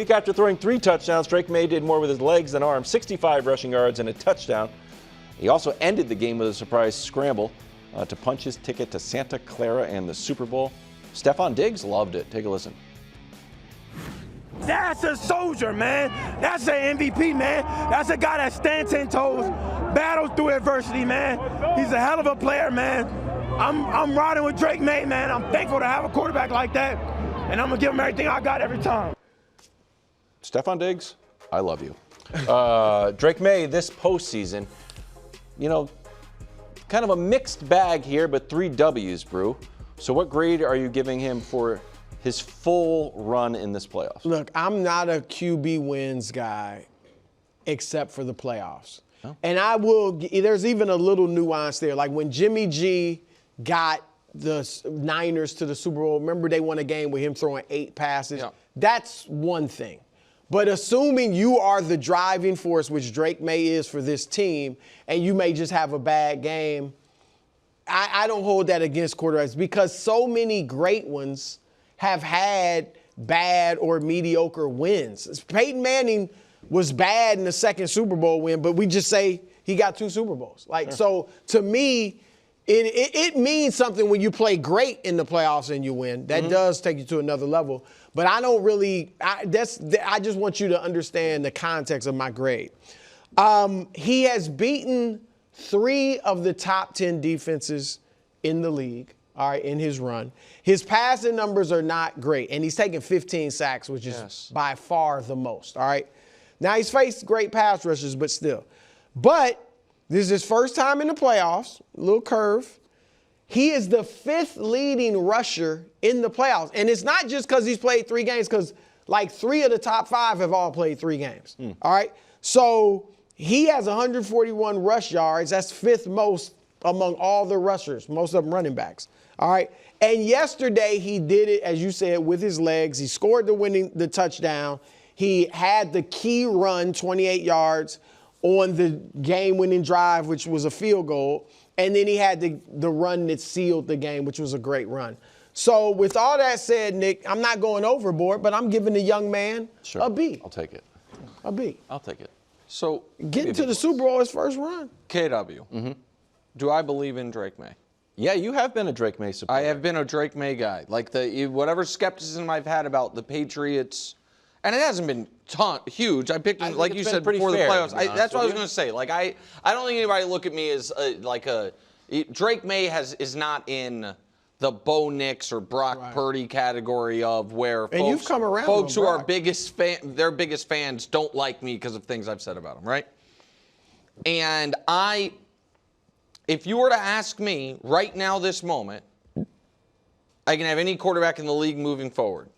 Week after throwing 3 touchdowns, Drake Maye did more with his legs than arms, 65 rushing yards and a touchdown. He also ended the game with a surprise scramble to punch his ticket to Santa Clara and the Super Bowl. Stefon Diggs loved it. Take a listen. That's a soldier, man. That's an MVP, man. That's a guy that stands 10 toes, battles through adversity, man. He's a hell of a player, man. I'm riding with Drake Maye, man. I'm thankful to have a quarterback like that, and I'm going to give him everything I got every time. Stefon Diggs, I love you. Drake Maye this postseason, you know, kind of a mixed bag here, but 3 W's, Brou. So what grade are you giving him for his full run in this playoffs? Look, I'm not a QB wins guy except for the playoffs. Oh. And there's even a little nuance there. Like when Jimmy G got the Niners to the Super Bowl, remember they won a game with him throwing 8 passes? Yeah. That's one thing. But assuming you are the driving force, which Drake Maye is for this team, and you may just have a bad game, I don't hold that against quarterbacks because so many great ones have had bad or mediocre wins. Peyton Manning was bad in the second Super Bowl win, but we just say he got 2 Super Bowls. Sure. So to me, it means something when you play great in the playoffs and you win. That does take you to another level. But I don't really I just want you to understand the context of my grade. He has beaten 3 of the top 10 defenses in the league, all right, in his run. His passing numbers are not great, and he's taken 15 sacks, which is by far the most, all right? Now, he's faced great pass rushers, but still. But this is his first time in the playoffs, a little curve. He is the 5th leading rusher in the playoffs. And it's not just because he's played 3 games, because like 3 of the top 5 have all played 3 games, all right? So he has 141 rush yards. That's 5th most among all the rushers, most of them running backs, all right? And yesterday he did it, as you said, with his legs. He scored the touchdown. He had the key run, 28 yards, on the game-winning drive, which was a field goal. And then he had the run that sealed the game, which was a great run. So with all that said, Nick, I'm not going overboard, but I'm giving the young man a B. I'll take it. A B. I'll take it. So getting to the Super Bowl his first run. KW, do I believe in Drake Maye? Yeah, you have been a Drake Maye supporter. I have been a Drake Maye guy. Like whatever skepticism I've had about the Patriots, and it hasn't been huge. I picked him, like you said, before the playoffs. That's what I was going to say. Like I don't think anybody look at me as Drake Maye is not in the Bo Nix or Brock Purdy category of where folks who are their biggest fans don't like me because of things I've said about them, right? And if you were to ask me right now, this moment, I can have any quarterback in the league moving forward.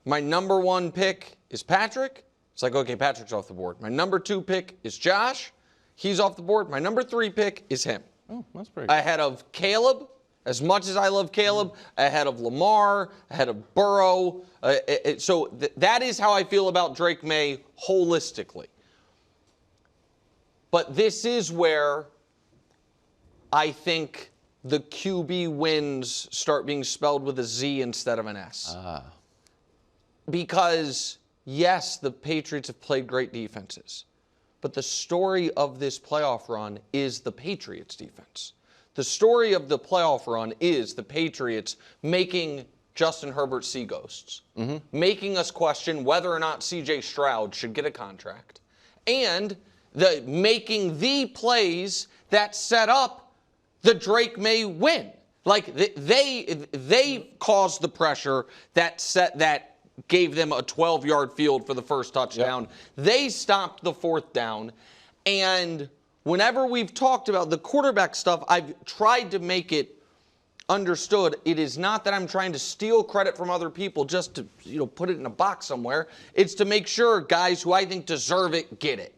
My number 1 pick is Patrick. It's like, okay, Patrick's off the board. My number 2 pick is Josh. He's off the board. My number 3 pick is him. Oh, that's pretty good. Ahead of Caleb, as much as I love Caleb, ahead of Lamar, ahead of Burrow. So that is how I feel about Drake Maye holistically. But this is where I think the QB wins start being spelled with a Z instead of an S. Because, yes, the Patriots have played great defenses, but the story of this playoff run is the Patriots' defense. The story of the playoff run is the Patriots making Justin Herbert see ghosts, making us question whether or not C.J. Stroud should get a contract, and making the plays that set up the Drake Maye win. Like they caused the pressure that gave them a 12-yard field for the first touchdown. Yep. They stopped the 4th down. And whenever we've talked about the quarterback stuff, I've tried to make it understood. It is not that I'm trying to steal credit from other people just to put it in a box somewhere. It's to make sure guys who I think deserve it get it.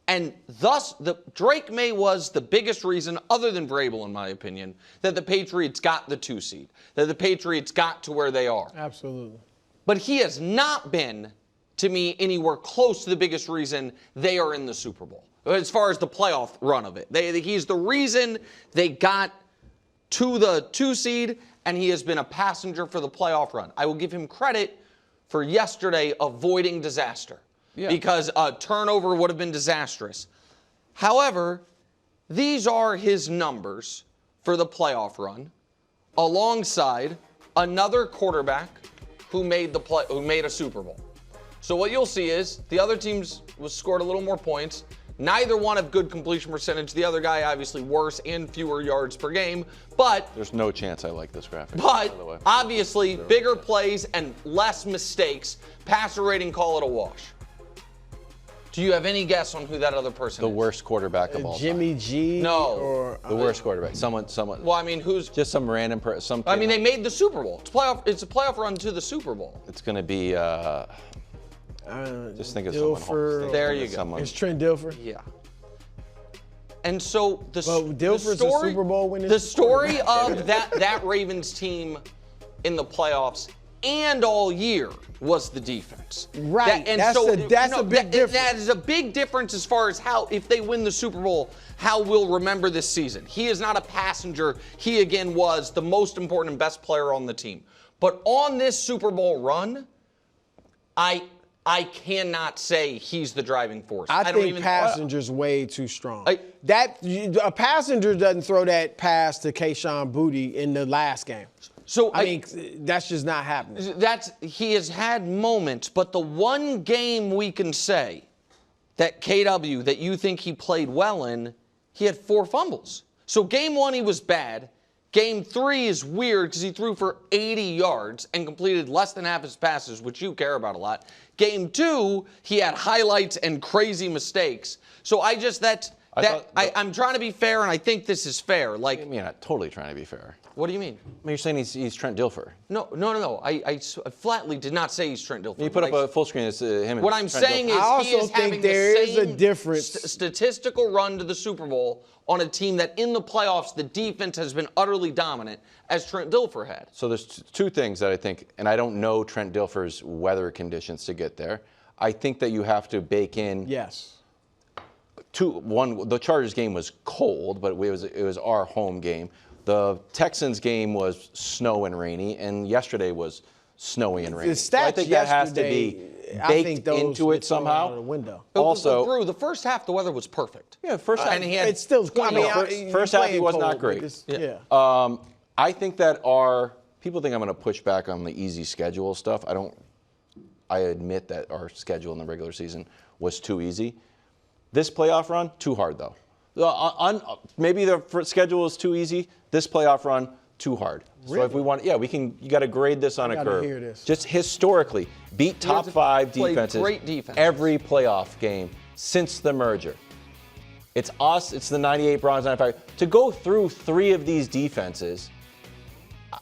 And thus, Drake Maye was the biggest reason, other than Vrabel, in my opinion, that the Patriots got the 2 seed, that the Patriots got to where they are. Absolutely. But he has not been, to me, anywhere close to the biggest reason they are in the Super Bowl, as far as the playoff run of it. He's the reason they got to the 2 seed, and he has been a passenger for the playoff run. I will give him credit for yesterday avoiding disaster because a turnover would have been disastrous. However, these are his numbers for the playoff run, alongside another quarterback who made a Super Bowl. So what you'll see is the other teams scored a little more points. Neither one have good completion percentage. The other guy obviously worse and fewer yards per game. But there's no chance I like this graphic. But obviously bigger plays and less mistakes. Passer rating, call it a wash. Do you have any guess on who that other person is? The worst quarterback of all time. Jimmy G? No. Or, the worst quarterback. Someone. Well, I mean, who's just some random person? I mean, they made the Super Bowl. It's a playoff run to the Super Bowl. It's going to be. Just think of Dilfer. There you go. It's Trent Dilfer. Yeah. And so Dilfer's a Super Bowl winning. The story of that Ravens team in the playoffs and all year was the defense. Right. That's a big difference. That is a big difference as far as how, if they win the Super Bowl, how we'll remember this season. He is not a passenger. He, again, was the most important and best player on the team. But on this Super Bowl run, I cannot say he's the driving force. I think passenger's way too strong. A passenger doesn't throw that pass to Kayshon Boutte in the last game. So I mean, that's just not happening. He has had moments, but the one game we can say that KW that you think he played well in, he had 4 fumbles. So game 1 he was bad. Game 3 is weird because he threw for 80 yards and completed less than half his passes, which you care about a lot. Game 2, he had highlights and crazy mistakes. So I'm trying to be fair, and I think this is fair. Like, I mean, I'm not totally trying to be fair. What do you mean? I mean, you're saying he's Trent Dilfer. No. I flatly did not say he's Trent Dilfer. You put up a full screen. It's him. What I'm saying is, I also think there is a difference. Statistical run to the Super Bowl on a team that in the playoffs the defense has been utterly dominant, as Trent Dilfer had. So there's 2 things that I think, and I don't know Trent Dilfer's weather conditions to get there. I think that you have to bake in. Yes. 1, the Chargers game was cold, but it was our home game. The Texans game was snow and rainy, and yesterday was snowy and rainy. The stats so I think that has to be baked into it somehow. Out of the window. Also, Brou, the first half the weather was perfect. Yeah, first half. And he had it's still. First half he was not great. I think that people think I'm going to push back on the easy schedule stuff. I admit that our schedule in the regular season was too easy. This playoff run, too hard though. Maybe the schedule is too easy. This playoff run, too hard. Really? So if we want, you got to grade this on a curve. Hear this. Just historically, beat top 5 defenses great defense. every playoff game since the merger. It's us, it's the 98 Browns, 95. To go through 3 of these defenses,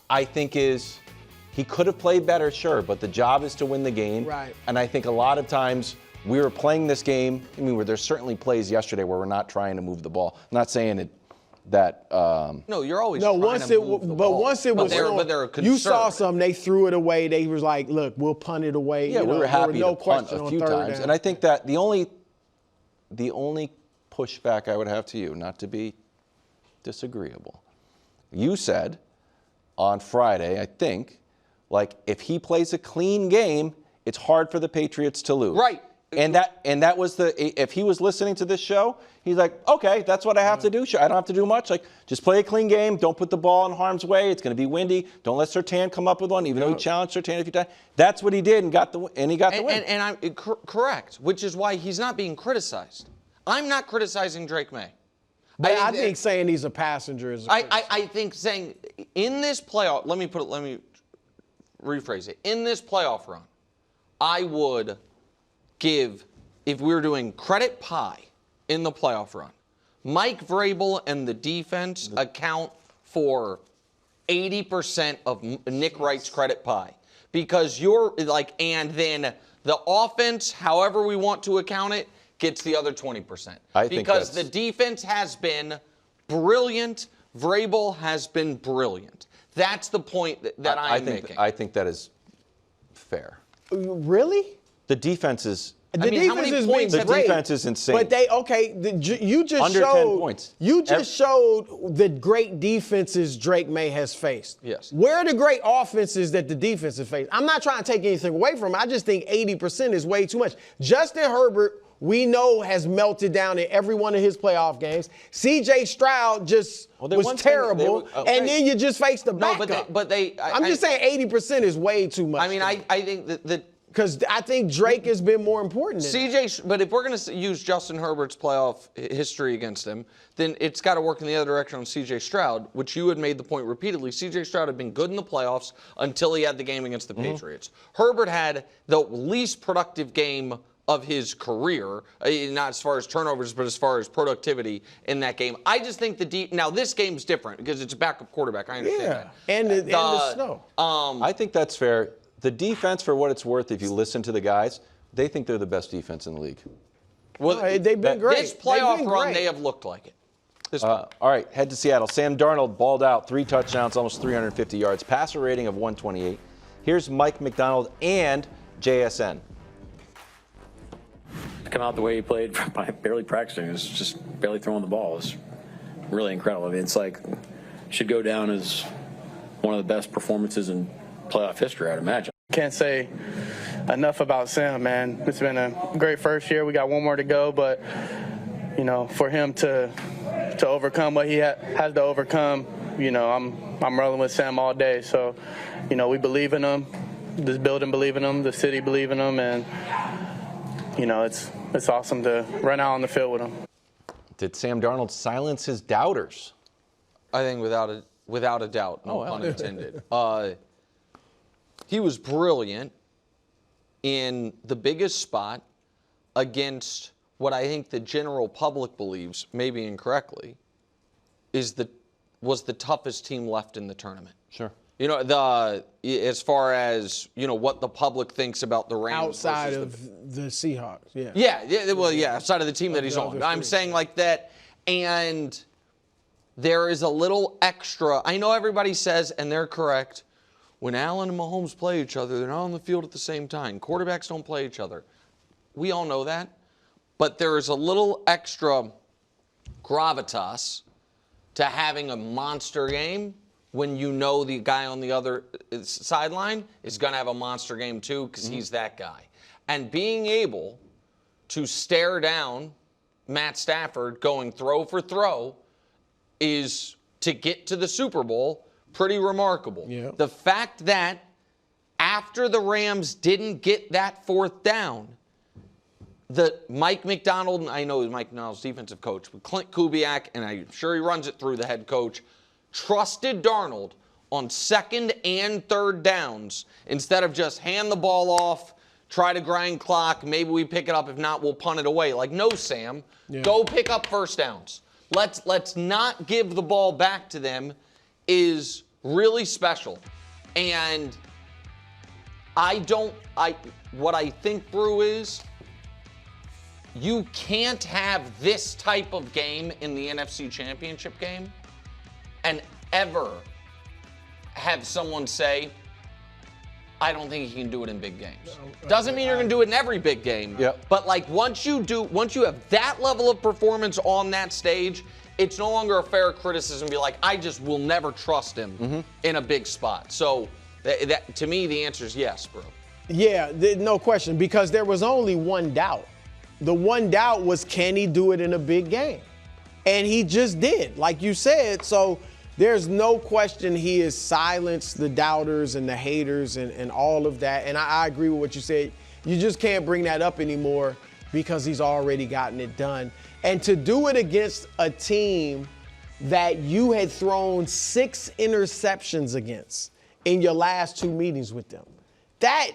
I think he could have played better, sure, but the job is to win the game. Right. And I think a lot of times we were playing this game. I mean, there's certainly plays yesterday where we're not trying to move the ball. I'm not saying that. No, you're always trying to move the ball. Once it was, you saw something. They threw it away. They was like, "Look, we'll punt it away." Yeah, we were happy to punt a few times, and I think that the only pushback I would have to you, not to be disagreeable, you said on Friday, I think, like if he plays a clean game, it's hard for the Patriots to lose. Right. And that was if he was listening to this show, he's like, okay, that's what I have to do. I don't have to do much. Like, just play a clean game. Don't put the ball in harm's way. It's going to be windy. Don't let Surtain come up with one, even though he challenged Surtain a few times. That's what he did and got the win. And I'm correct, which is why he's not being criticized. I'm not criticizing Drake Maye. But I think saying he's a passenger is. I think saying in this playoff. Let me rephrase it. In this playoff run, I would give, if we were doing credit pie in the playoff run, Mike Vrabel and the defense account for 80% of Nick Wright's credit pie. Because and then the offense, however we want to account it, gets the other 20%. Because the defense has been brilliant. Vrabel has been brilliant. That's the point I'm making. I think that is fair. Really? The defense is The defense has been The great. defense is insane. But you just Under showed 10 points. You just showed the great defenses Drake May has faced. Yes. Where are the great offenses that the defense has faced? I'm not trying to take anything away from it. I just think 80% is way too much. Justin Herbert, we know, has melted down in every one of his playoff games. C.J. Stroud just was terrible, and then you just faced the backup. I'm just saying 80% is way too much. I mean, I think that because I think Drake has been more important than CJ, but if we're going to use Justin Herbert's playoff history against him, then it's got to work in the other direction on CJ Stroud, which you had made the point repeatedly. CJ Stroud had been good in the playoffs until he had the game against the Patriots. Herbert had the least productive game of his career, not as far as turnovers, but as far as productivity in that game. I just think now this game's different because it's a backup quarterback. I understand that. And the snow. I think that's fair. The defense, for what it's worth, if you listen to the guys, they think they're the best defense in the league. Well, they've been great. This playoff run, they have looked like it. All right, head to Seattle. Sam Darnold balled out, 3 touchdowns, almost 350 yards, passer rating of 128. Here's Mike McDonald and JSN. Come out the way he played by barely practicing. It was just barely throwing the ball. It was really incredible. I mean, it's like should go down as one of the best performances in playoff history, I'd imagine. Can't say enough about Sam, man. It's been a great first year. We got one more to go, but you know, for him to overcome what he has to overcome, you know, I'm rolling with Sam all day. So, you know, we believe in him. This building believe in him. The city believe in him, and you know, it's awesome to run out on the field with him. Did Sam Darnold silence his doubters? I think without a doubt, no pun intended. He was brilliant in the biggest spot against what I think the general public believes, maybe incorrectly, was the toughest team left in the tournament. Sure. You know, as far as, you know, what the public thinks about the Rams. Outside of the Seahawks, yeah. Yeah, outside of the team that he's on. I'm saying like that, and there is a little extra. I know everybody says, and they're correct, when Allen and Mahomes play each other, they're not on the field at the same time. Quarterbacks don't play each other. We all know that. But there is a little extra gravitas to having a monster game when you know the guy on the other sideline is going to have a monster game too because he's that guy. And being able to stare down Matt Stafford going throw for throw is, to get to the Super Bowl, pretty remarkable. Yeah. The fact that after the Rams didn't get that 4th down, Mike McDonald, and I know he's Mike McDonald's defensive coach, but Clint Kubiak, and I'm sure he runs it through the head coach, trusted Darnold on 2nd and 3rd downs instead of just hand the ball off, try to grind clock, maybe we pick it up, if not, we'll punt it away. Like, no, Sam, go pick up 1st downs. Let's not give the ball back to them is really special. And what I think, Brou, is you can't have this type of game in the NFC Championship game and ever have someone say, I don't think he can do it in big games. Doesn't mean you're going to do it in every big game. Yep. But like once you have that level of performance on that stage, it's no longer a fair criticism to be like, I just will never trust him in a big spot. So that to me, the answer is yes, bro. Yeah, no question, because there was only one doubt. The one doubt was, can he do it in a big game? And he just did, like you said. So there's no question he has silenced the doubters and the haters and all of that. And I agree with what you said. You just can't bring that up anymore because he's already gotten it done. And to do it against a team that you had thrown 6 interceptions against in your last 2 meetings with them. That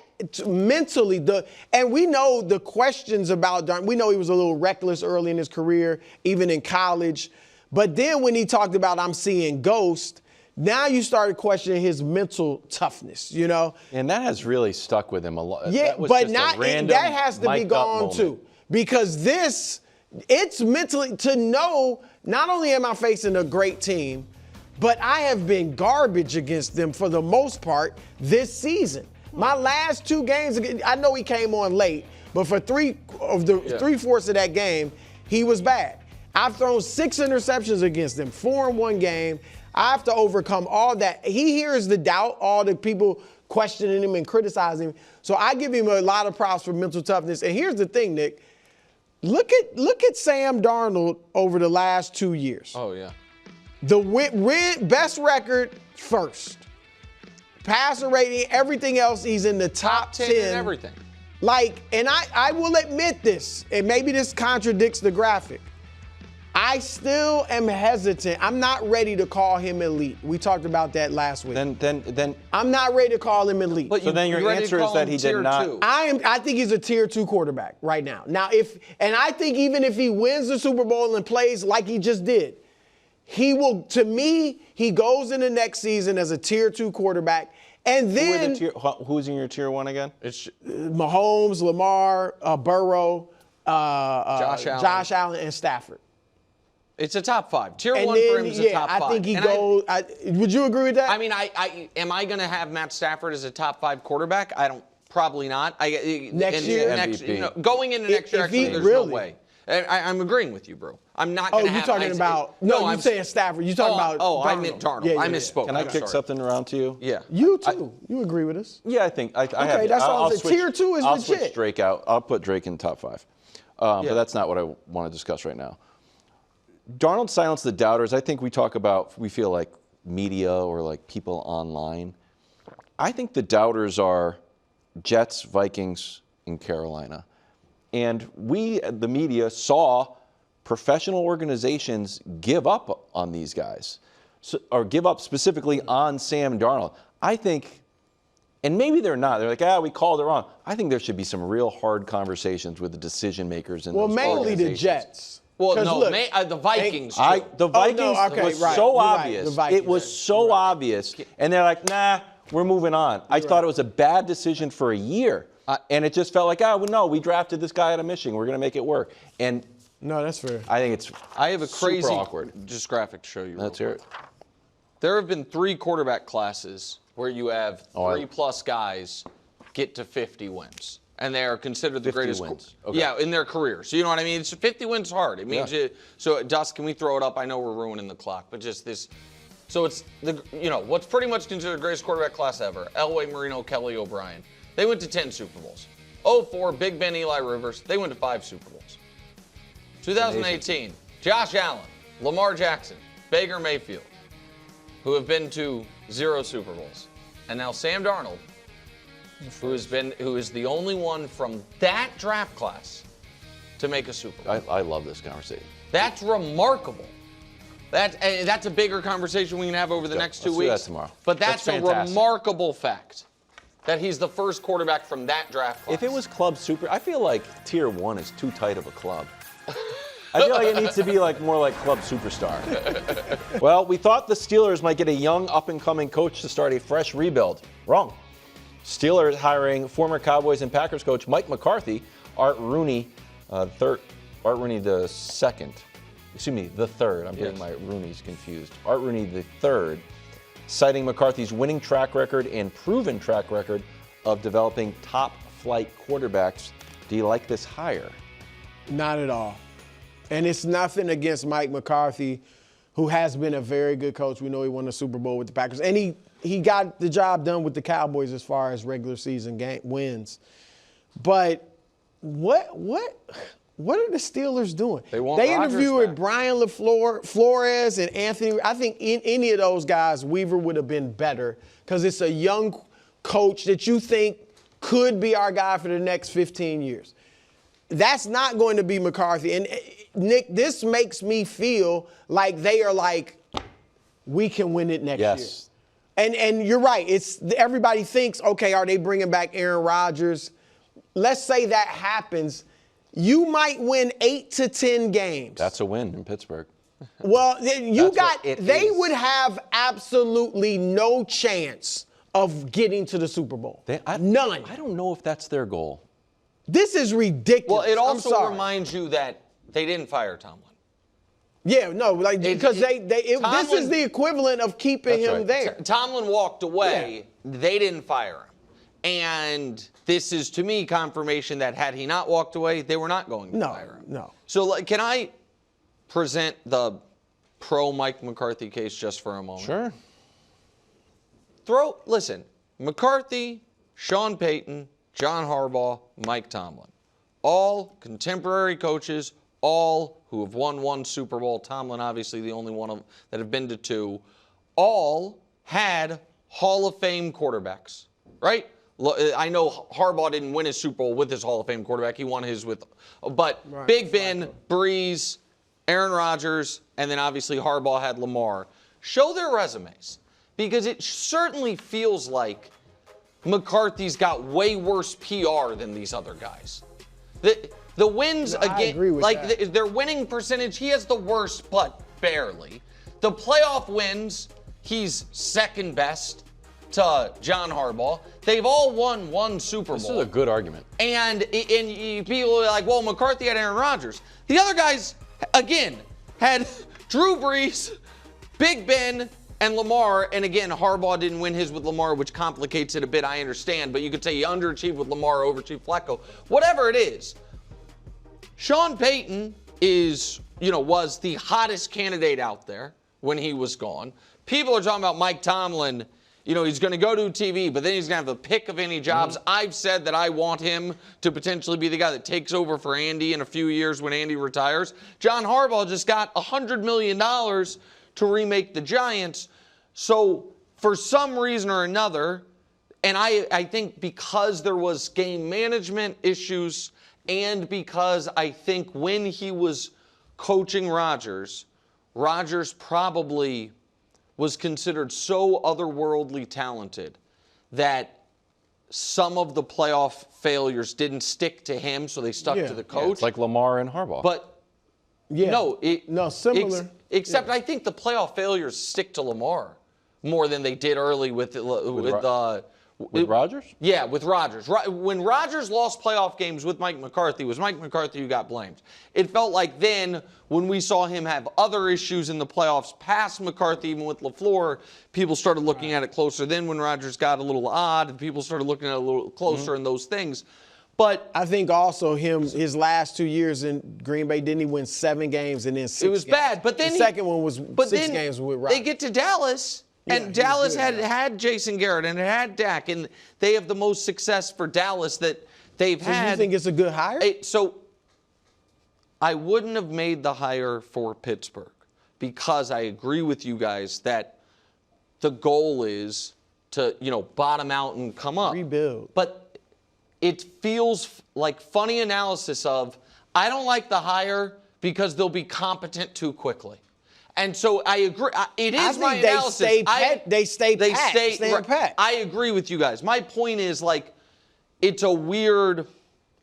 mentally, and we know the questions about Darnold. We know he was a little reckless early in his career, even in college. But then when he talked about, I'm seeing ghosts, now you started questioning his mental toughness, you know? And that has really stuck with him a lot. Yeah, that was but just not, a random that has to be gone too. Because it's mentally, to know, not only am I facing a great team, but I have been garbage against them for the most part this season. My last 2 games, I know he came on late, But for three-fourths of that game, he was bad. I've thrown 6 interceptions against him, 4 in one game. I have to overcome all that. He hears the doubt, all the people questioning him and criticizing him. So I give him a lot of props for mental toughness. And here's the thing, Nick. Look at Sam Darnold over the last 2 years. Oh, yeah. The best record first. Passer rating, everything else, he's in the top 10. In everything. Like, and I will admit this, and maybe this contradicts the graphic. I still am hesitant. I'm not ready to call him elite. We talked about that last week. Then I'm not ready to call him elite. so then your answer is that he did not. I think he's a tier 2 quarterback right now. Now, I think even if he wins the Super Bowl and plays like he just did, he will, to me, he goes in the next season as a tier 2 quarterback. And then who's in your tier 1 again? It's Mahomes, Lamar, Burrow, Josh Allen, and Stafford. It's a top 5. Tier 1 for him is a top 5. I think he goes. Would you agree with that? I mean, am I going to have Matt Stafford as a top 5 quarterback? Probably not. Next year? Going into next year, actually, there's no way. I'm agreeing with you, bro. I'm not going to have. Oh, you're talking about. No, I'm saying Stafford. You're talking about. Oh, I meant Darnold. Yeah, I misspoke. Can I kick something around to you? Yeah. You too. You agree with us? Yeah, I think I have. Okay, that's all I'm saying. Tier 2 is I'll legit. switch Drake out. I'll put Drake in top 5. But that's not what I want to discuss right now. Darnold silenced the doubters. I think we feel like media or like people online. I think the doubters are Jets, Vikings, and Carolina. And we, the media, saw professional organizations give up on these guys, or give up specifically on Sam Darnold. I think, and maybe they're not. They're like, we called it wrong. I think there should be some real hard conversations with the decision makers in those mainly the Jets. Well, no, look, the Vikings. The Vikings was so obvious. It was so obvious. And they're like, nah, we're moving on. I thought it was a bad decision for a year. And it just felt like, no, we drafted this guy out of Michigan. We're going to make it work. And no, that's fair. I think it's I have a crazy super awkward. Just graphic to show you. Let's hear it. There have been 3 quarterback classes where you have 3+ guys get to 50 wins. And they are considered the greatest wins. Okay. Yeah, in their career. So you know what I mean? 50 wins hard. It means so Dust, can we throw it up? I know we're ruining the clock, but just this. So it's what's pretty much considered the greatest quarterback class ever. Elway, Marino, Kelly, O'Brien. They went to 10 Super Bowls. 04, Big Ben, Eli Rivers. They went to 5 Super Bowls. 2018, Josh Allen, Lamar Jackson, Baker Mayfield, who have been to 0 Super Bowls. And now Sam Darnold, who is the only one from that draft class to make a Super Bowl. I love this conversation. That's remarkable. That's a bigger conversation we can have over the next 2 weeks. Let's do that tomorrow. But that's a remarkable fact that he's the first quarterback from that draft class. If it was club super, I feel like tier 1 is too tight of a club. I feel like it needs to be more like club superstar. Well, we thought the Steelers might get a young up-and-coming coach to start a fresh rebuild. Wrong. Steelers hiring former Cowboys and Packers coach Mike McCarthy, Art Rooney, the third. I'm getting my Rooneys confused. Art Rooney the third, citing McCarthy's winning track record and proven track record of developing top-flight quarterbacks. Do you like this hire? Not at all. And it's nothing against Mike McCarthy, who has been a very good coach. We know he won the Super Bowl with the Packers. And he got the job done with the Cowboys as far as regular season wins. But what are the Steelers doing? They interviewed Brian Flores and Anthony. I think in any of those guys, Weaver would have been better because it's a young coach that you think could be our guy for the next 15 years. That's not going to be McCarthy. And Nick, this makes me feel like they are like, we can win it next year. And you're right. Everybody thinks, okay, are they bringing back Aaron Rodgers? Let's say that happens. You might win 8 to 10 games. That's a win in Pittsburgh. Well, they would have absolutely no chance of getting to the Super Bowl. None. I don't know if that's their goal. This is ridiculous. Well, it also reminds you that they didn't fire Tomlin. Yeah, no, because this is the equivalent of keeping him there. Tomlin walked away. Yeah. They didn't fire him. And this is, to me, confirmation that had he not walked away, they were not going to fire him. No. So can I present the pro Mike McCarthy case just for a moment? Sure. Listen, McCarthy, Sean Payton, John Harbaugh, Mike Tomlin. All contemporary coaches, all who have won one Super Bowl. Tomlin, obviously, the only one that have been to 2. All had Hall of Fame quarterbacks, right? I know Harbaugh didn't win his Super Bowl with his Hall of Fame quarterback. He won his with, but Right. Big Ben, Breeze, Aaron Rodgers, and then obviously Harbaugh had Lamar. Show their resumes, because it certainly feels like McCarthy's got way worse PR than these other guys. The wins, No, I again, agree with like that. their winning percentage, he has the worst, but barely. The playoff wins, he's second best to John Harbaugh. They've all won one Super Bowl. This is a good argument. And people are like, well, McCarthy had Aaron Rodgers. The other guys, again, had Drew Brees, Big Ben, and Lamar. And again, Harbaugh didn't win his with Lamar, which complicates it a bit, I understand. But you could say he underachieved with Lamar, overachieved Flacco. Whatever it is, Sean Payton was the hottest candidate out there when he was gone. People are talking about Mike Tomlin. He's going to go to TV, but then he's going to have a pick of any jobs. I've said that I want him to potentially be the guy that takes over for Andy in a few years when Andy retires. John Harbaugh just got $100 million to remake the Giants. So for some reason or another, and I think because there was game management issues and because I think when he was coaching Rodgers probably was considered so otherworldly talented that some of the playoff failures didn't stick to him, so they stuck to the coach. Yeah, it's like Lamar and Harbaugh. But similar. Except I think the playoff failures stick to Lamar more than they did early with Rodgers? Yeah, with Rodgers. When Rodgers lost playoff games with Mike McCarthy, it was Mike McCarthy who got blamed. It felt like then, when we saw him have other issues in the playoffs past McCarthy, even with LaFleur, people started looking at it closer. Then when Rodgers got a little odd, people started looking at it a little closer in those things. But I think also his last 2 years in Green Bay, didn't he win 7 games and then 6 it was games? bad. But then the second one was 6 games with Rodgers. They get to Dallas. And Dallas had Jason Garrett and it had Dak, and they have the most success for Dallas that they've had. So you think it's a good hire? So I wouldn't have made the hire for Pittsburgh because I agree with you guys that the goal is to, bottom out and come up. Rebuild. But it feels like funny analysis of, I don't like the hire because they'll be competent too quickly. And so I agree. It is my analysis. They stay pat. I agree with you guys. My point is, it's a weird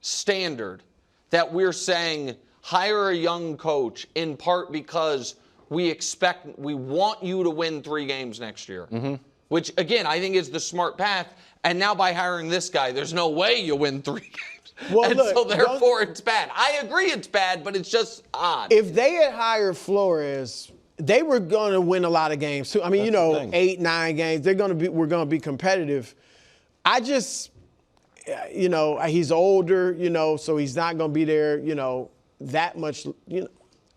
standard that we're saying hire a young coach in part because we want you to win 3 games next year. Mm-hmm. Which, again, I think is the smart path. And now by hiring this guy, there's no way you'll win 3 games. Well, and look, so therefore it's bad. I agree it's bad, but it's just odd. If they had hired Flores, they were going to win a lot of games too. I mean, 8, 9 games. We're going to be competitive. I just, he's older, so he's not going to be there, that much,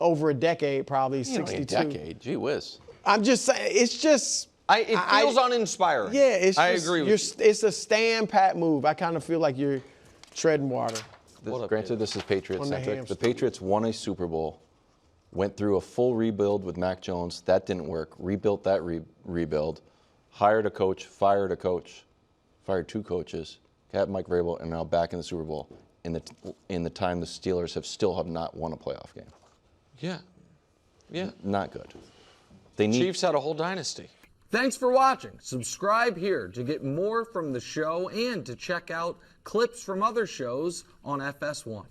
over a decade probably. 62. A decade, gee whiz. I'm just saying, it's just. It feels uninspiring. Yeah, I agree with you. It's a stand pat move. I kind of feel like you're treading water. Granted, this is Patriots-centric. The hamstring. Patriots won a Super Bowl, went through a full rebuild with Mac Jones. That didn't work. Rebuilt that rebuild. Hired a coach, fired a coach, fired 2 coaches, got Mike Vrabel, and now back in the Super Bowl. In the time the Steelers have not won a playoff game. Yeah. Not good. Chiefs had a whole dynasty. Thanks for watching. Subscribe here to get more from the show and to check out clips from other shows on FS1.